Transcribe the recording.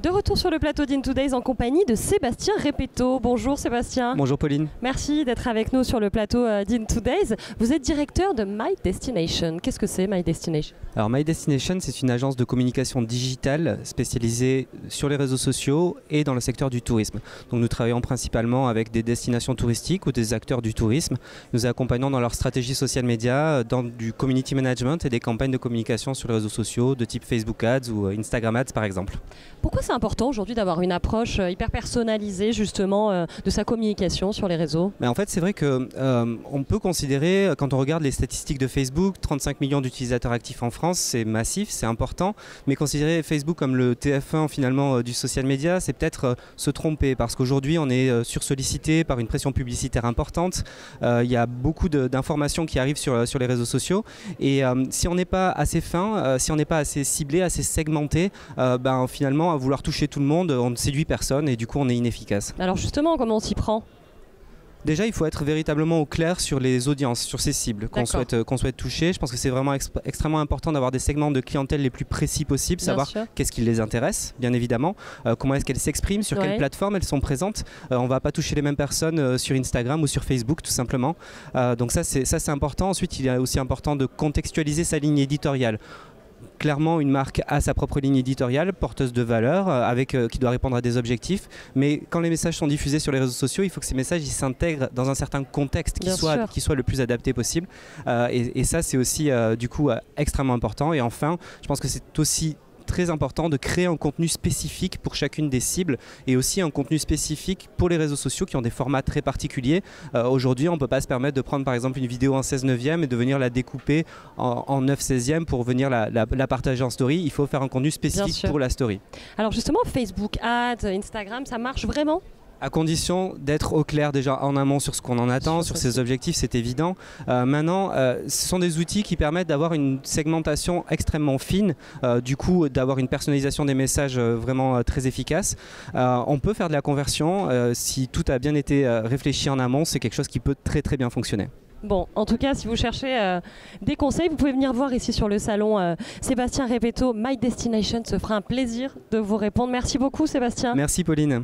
De retour sur le plateau d'In2Days en compagnie de Sébastien Repetto. Bonjour Sébastien. Bonjour Pauline. Merci d'être avec nous sur le plateau d'In2Days. Vous êtes directeur de My Destination. Qu'est-ce que c'est My Destination? Alors My Destination, c'est une agence de communication digitale spécialisée sur les réseaux sociaux et dans le secteur du tourisme. Donc nous travaillons principalement avec des destinations touristiques ou des acteurs du tourisme. Nous accompagnons dans leur stratégie social media, dans du community management et des campagnes de communication sur les réseaux sociaux de type Facebook Ads ou Instagram Ads par exemple. Pourquoi c'est important aujourd'hui d'avoir une approche hyper personnalisée justement de sa communication sur les réseaux? Mais en fait, c'est vrai que on peut considérer, quand on regarde les statistiques de Facebook, 35 millions d'utilisateurs actifs en France, c'est massif, c'est important, mais considérer Facebook comme le TF1 finalement du social media, c'est peut-être se tromper, parce qu'aujourd'hui on est sursollicité par une pression publicitaire importante, il y a beaucoup d'informations qui arrivent sur les réseaux sociaux, et si on n'est pas assez fin, si on n'est pas assez ciblé, assez segmenté, finalement à vouloir toucher tout le monde, on ne séduit personne et du coup on est inefficace. Alors justement, comment on s'y prend? Déjà, il faut être véritablement au clair sur les audiences, sur ces cibles qu'on souhaite toucher. Je pense que c'est vraiment extrêmement important d'avoir des segments de clientèle les plus précis possibles, savoir qu'est-ce qui les intéresse, bien évidemment, comment est-ce qu'elles s'expriment, sur quelle plateforme elles sont présentes. On ne va pas toucher les mêmes personnes sur Instagram ou sur Facebook, tout simplement. Donc ça, c'est important. Ensuite, il est aussi important de contextualiser sa ligne éditoriale. Clairement, une marque a sa propre ligne éditoriale, porteuse de valeur, qui doit répondre à des objectifs. Mais quand les messages sont diffusés sur les réseaux sociaux, il faut que ces messages s'intègrent dans un certain contexte qui soit le plus adapté possible. Et ça, c'est aussi du coup extrêmement important. Et enfin, je pense que c'est aussi très important de créer un contenu spécifique pour chacune des cibles et aussi un contenu spécifique pour les réseaux sociaux qui ont des formats très particuliers. Aujourd'hui, on ne peut pas se permettre de prendre par exemple une vidéo en 16:9 et de venir la découper en 9/16 pour venir la partager en story. Il faut faire un contenu spécifique pour la story. Alors justement, Facebook Ads, Instagram, ça marche vraiment ? À condition d'être au clair déjà en amont sur ce qu'on en attend, sur ses objectifs, c'est évident. Maintenant, ce sont des outils qui permettent d'avoir une segmentation extrêmement fine, du coup d'avoir une personnalisation des messages vraiment très efficace. On peut faire de la conversion, si tout a bien été réfléchi en amont, c'est quelque chose qui peut très très bien fonctionner. Bon, en tout cas, si vous cherchez des conseils, vous pouvez venir voir ici sur le salon Sébastien Repetto. My Destination se fera un plaisir de vous répondre. Merci beaucoup Sébastien. Merci Pauline.